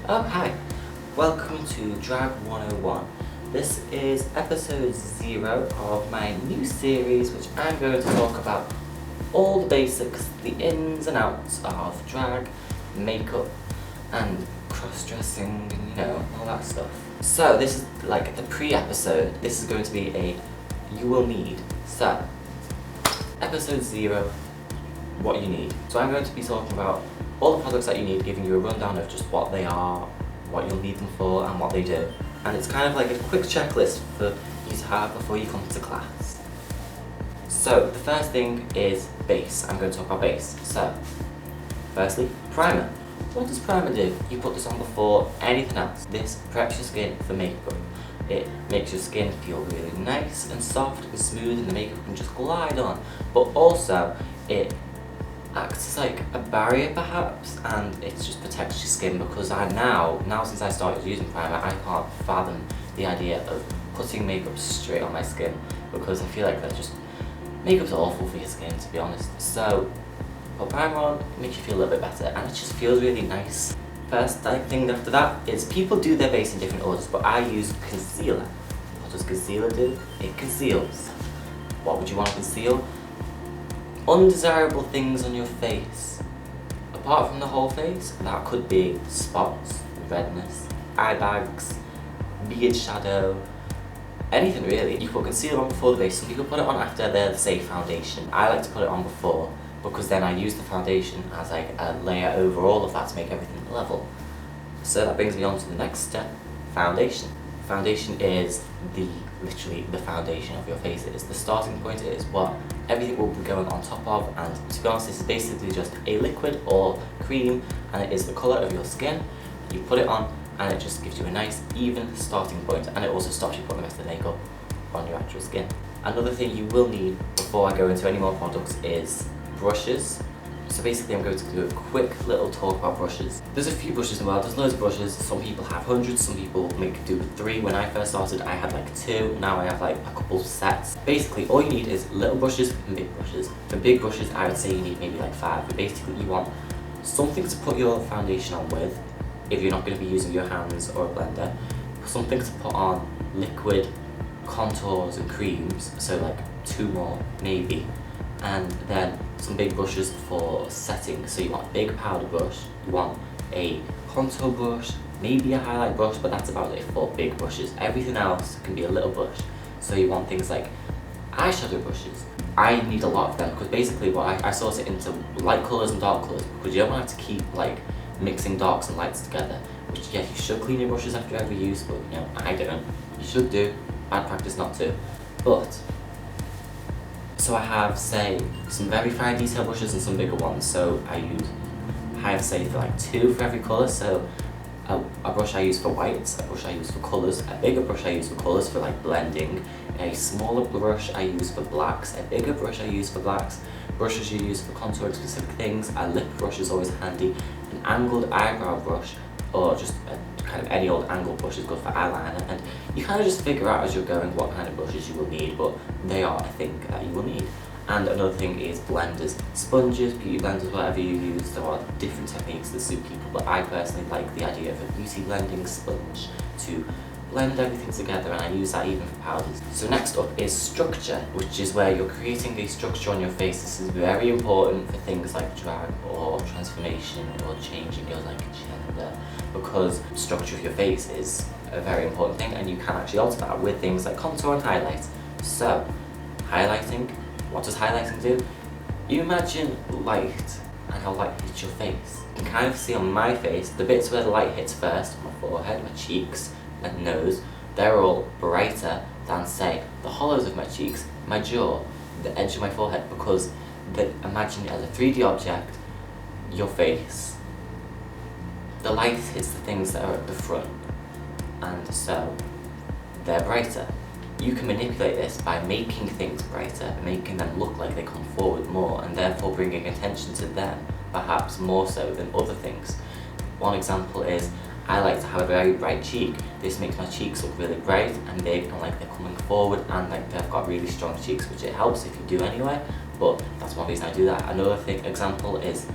Oh, hi. Welcome to Drag 101. This is episode 0 of my new series, which I'm going to talk about all the basics, the ins and outs of drag, makeup, and cross-dressing, and all that stuff. So this is like the pre-episode. This is going to be a you will need. So, episode 0, what you need. So I'm going to be talking about all the products that you need, giving you a rundown of just what they are, what you'll need them for, and what they do. And it's kind of like a quick checklist for you to have before you come to class. So the first thing is base. I'm going to talk about base. So, firstly, primer. What does primer do? You put this on before anything else. This preps your skin for makeup. It makes your skin feel really nice and soft and smooth, and the makeup can just glide on. But also, it acts as like a barrier perhaps, and it just protects your skin, because now since I started using primer, I can't fathom the idea of putting makeup straight on my skin, because I feel like makeup's awful for your skin, to be honest. So put primer on, it makes you feel a little bit better, and it just feels really nice. First thing after that is people do their base in different orders, but I use concealer. What does concealer do? It conceals. What would you want to conceal? Undesirable things on your face. Apart from the whole face, that could be spots, redness, eye bags, beard shadow, anything really. You put concealer on before the base. Some people put it on after their, say, foundation. I like to put it on before, because then I use the foundation as like a layer over all of that to make everything level. So that brings me on to the next step, foundation. Foundation is literally the foundation of your face. It is the starting point. It is what everything will be going on top of, and to be honest, this is basically just a liquid or cream, and it is the colour of your skin. You put it on and it just gives you a nice even starting point, and it also stops you putting the rest of the makeup on your actual skin. Another thing you will need before I go into any more products is brushes. So basically I'm going to do a quick little talk about brushes. There's a few brushes in the world, there's loads of brushes. Some people have hundreds, some people make do with 3. When I first started I had like 2, now I have like a couple sets. Basically all you need is little brushes and big brushes. For big brushes I would say you need maybe like 5, but basically you want something to put your foundation on with, if you're not going to be using your hands or a blender. Something to put on liquid contours and creams, so like 2 more maybe. And then some big brushes for setting. So you want a big powder brush, you want a contour brush, maybe a highlight brush, but that's about it for big brushes. Everything else can be a little brush. So you want things like eyeshadow brushes. I need a lot of them, because basically what I sort it into light colours and dark colours, because you don't want to have to keep like mixing darks and lights together. Which, yeah, you should clean your brushes after every use, but I don't. You should do. Bad practice not to. But so I have, say, some very fine detail brushes and some bigger ones. So I have, say, for like 2 for every colour. So a brush I use for whites, a brush I use for colours, a bigger brush I use for colours for like blending, a smaller brush I use for blacks, a bigger brush I use for blacks, brushes you use for contouring specific things. A lip brush is always handy, an angled eyebrow brush, or just kind of any old angled brush is good for eyeliner, and you kind of just figure out as you're going what kind of brushes you will need, but they are a thing that you will need. And another thing is blenders, sponges, beauty blenders, whatever you use. There are different techniques that suit people, but I personally like the idea of a beauty blending sponge to blend everything together, and I use that even for powders. So next up is structure, which is where you're creating a structure on your face. This is very important for things like drag or transformation or changing your like gender, because structure of your face is a very important thing, and you can actually alter that with things like contour and highlight. So highlighting, what does highlighting do? You imagine light and how light hits your face. You can kind of see on my face, the bits where the light hits first, my forehead, my cheeks, my nose, they're all brighter than, say, the hollows of my cheeks, my jaw, the edge of my forehead, because imagine it as a 3D object, your face. The light hits the things that are at the front, and so they're brighter. You can manipulate this by making things brighter, making them look like they come forward more, and therefore bringing attention to them, perhaps more so than other things. One example is, I like to have a very bright cheek. This makes my cheeks look really bright and big, and like they're coming forward, and like they've got really strong cheeks, which it helps if you do anyway, but that's one reason I do that. Another example is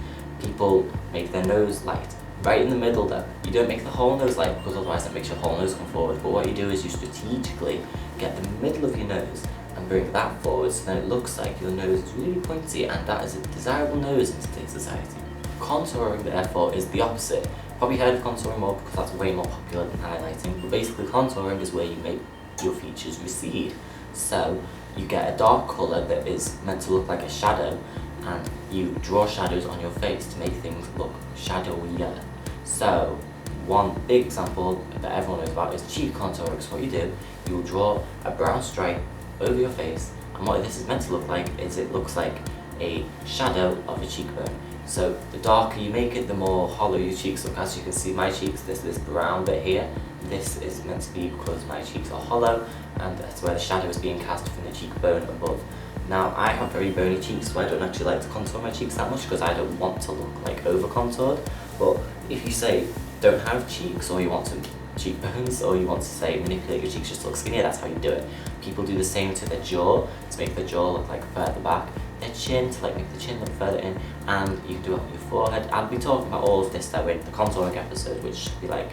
people make their nose light. Right in the middle though, you don't make the whole nose light because otherwise that makes your whole nose come forward, but what you do is you strategically get the middle of your nose and bring that forward so then it looks like your nose is really pointy, and that is a desirable nose in today's society. Contouring therefore is the opposite. Probably heard of contouring more because that's way more popular than highlighting, but basically contouring is where you make your features recede. So you get a dark colour that is meant to look like a shadow, and you draw shadows on your face to make things look shadowier. So one big example that everyone knows about is cheek contouring. So what you do, you will draw a brown stripe over your face, and what this is meant to look like is it looks like a shadow of a cheekbone. So the darker you make it, the more hollow your cheeks look. As you can see, my cheeks, this brown bit here, this is meant to be because my cheeks are hollow, and that's where the shadow is being cast from the cheekbone above. Now, I have very bony cheeks, so I don't actually like to contour my cheeks that much because I don't want to look like over-contoured. But if you say don't have cheeks, or you want some cheekbones, or you want to say manipulate your cheeks just to look skinnier, that's how you do it. People do the same to their jaw, to make the jaw look like further back, their chin to like make the chin look further in, and you can do it on your forehead. I'll be talking about all of this though in the contouring episode, which should be like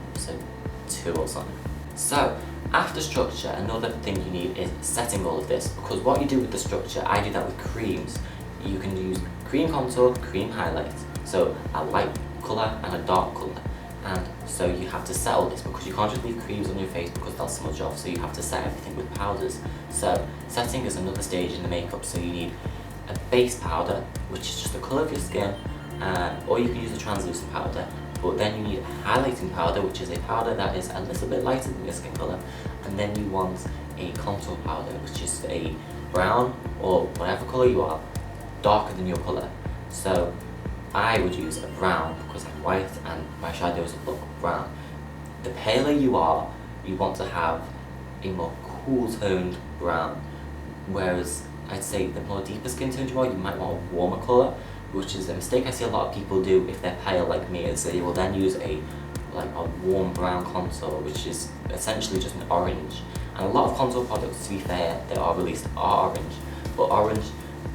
episode 2 or something. So, after structure, another thing you need is setting all of this, because what you do with the structure, I do that with creams. You can use cream contour, cream highlight, so a light colour and a dark colour. And so you have to set all this because you can't just leave creams on your face because they'll smudge off, so you have to set everything with powders. So setting is another stage in the makeup, so you need a base powder, which is just the colour of your skin, or you can use a translucent powder. But then you need a highlighting powder, which is a powder that is a little bit lighter than your skin colour, and then you want a contour powder, which is a brown, or whatever colour you are, darker than your colour. So I would use a brown because I'm white and my shadows look brown. The paler you are, you want to have a more cool toned brown, whereas I'd say the more deeper skin toned you are, you might want a warmer colour, which is a mistake I see a lot of people do if they're pale like me, is they will then use a warm brown contour, which is essentially just an orange. And a lot of contour products, to be fair, that are released are orange, but orange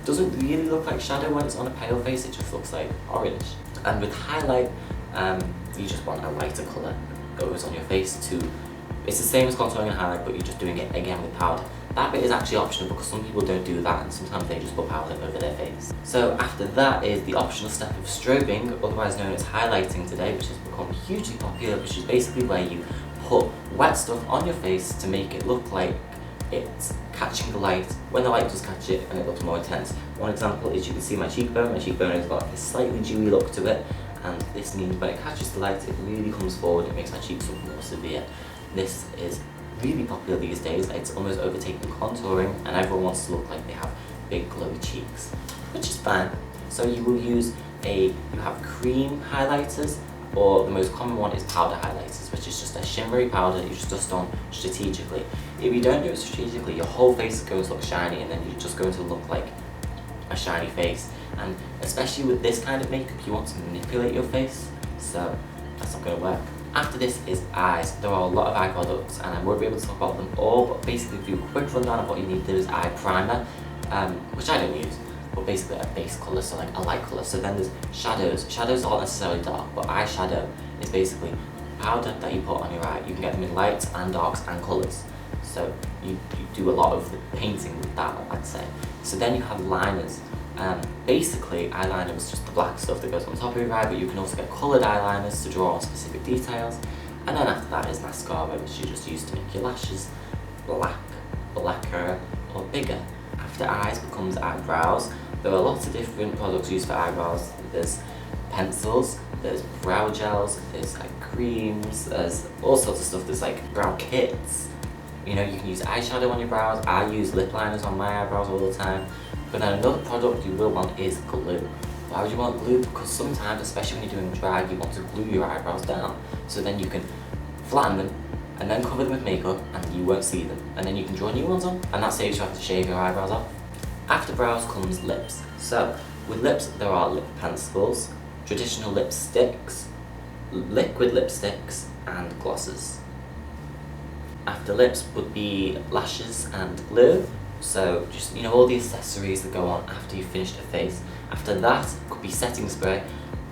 doesn't really look like shadow when it's on a pale face, it just looks like orange. And with highlight, you just want a lighter colour that goes on your face to, it's the same as contouring and highlight, but you're just doing it again with powder. That bit is actually optional because some people don't do that and sometimes they just put powder over their face. So after that is the optional step of strobing, otherwise known as highlighting today, which has become hugely popular, which is basically where you put wet stuff on your face to make it look like it's catching the light when the light does catch it and it looks more intense. One example is you can see my cheekbone. My cheekbone has got a slightly dewy look to it, and this means when it catches the light it really comes forward, it makes my cheeks look more severe. This is really popular these days, it's almost overtaking contouring and everyone wants to look like they have big glowy cheeks, which is fine. So you will use you have cream highlighters, or the most common one is powder highlighters, which is just a shimmery powder that you just dust on strategically. If you don't do it strategically, your whole face is going to look shiny and then you're just going to look like a shiny face. And especially with this kind of makeup, you want to manipulate your face, so that's not going to work. After this is eyes. There are a lot of eye products and I won't be able to talk about them all, but basically if you quick rundown of what you need, there is eye primer, which I don't use, but basically a base colour, so like a light colour. So then there's shadows. Shadows aren't necessarily dark, but eyeshadow is basically powder that you put on your eye. You can get them in lights and darks and colours. So you do a lot of the painting with that, I'd say. So then you have liners. Basically, eyeliner is just the black stuff that goes on top of your eye, but you can also get coloured eyeliners to draw on specific details. And then after that is mascara, which you just use to make your lashes blacker, or bigger. After eyes becomes eyebrows. There are lots of different products used for eyebrows. There's pencils, there's brow gels, there's like creams, there's all sorts of stuff. There's like brow kits. You know, you can use eyeshadow on your brows. I use lip liners on my eyebrows all the time. But then another product you will want is glue. Why would you want glue? Because sometimes, especially when you're doing drag, you want to glue your eyebrows down. So then you can flatten them and then cover them with makeup and you won't see them. And then you can draw new ones on and that saves you having to shave your eyebrows off. After brows comes lips. So with lips there are lip pencils, traditional lipsticks, liquid lipsticks and glosses. After lips would be lashes and glue. So just, you know, all the accessories that go on after you've finished a face. After that could be setting spray,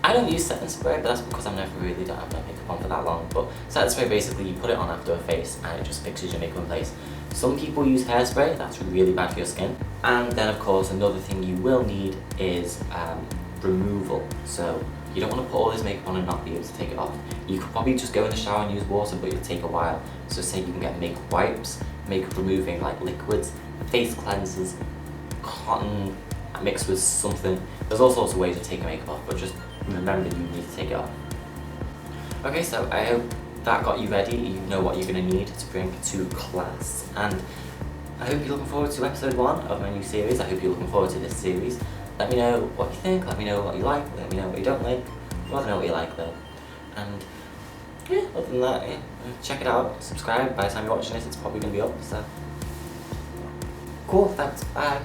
I don't use setting spray, but that's because I've never really don't have my makeup on for that long. But setting spray, basically you put it on after a face and it just fixes your makeup in place. Some people use hairspray, that's really bad for your skin. And then of course another thing you will need is removal. So you don't want to put all this makeup on and not be able to take it off. You could probably just go in the shower and use water, but it'll take a while. So say you can get makeup wipes, makeup removing like liquids, face cleansers, cotton mixed with something. There's all sorts of ways to take your makeup off, but just remember you need to take it off. Okay, so I hope that got you ready. You know what you're going to need to bring to class. And I hope you're looking forward to episode 1 of my new series. I hope you're looking forward to this series. Let me know what you think, let me know what you like, let me know what you don't like. I'd rather know what you like though. And yeah, other than that, yeah, check it out, subscribe. By the time you're watching this, it's probably going to be up, so. Cool, thanks, bye.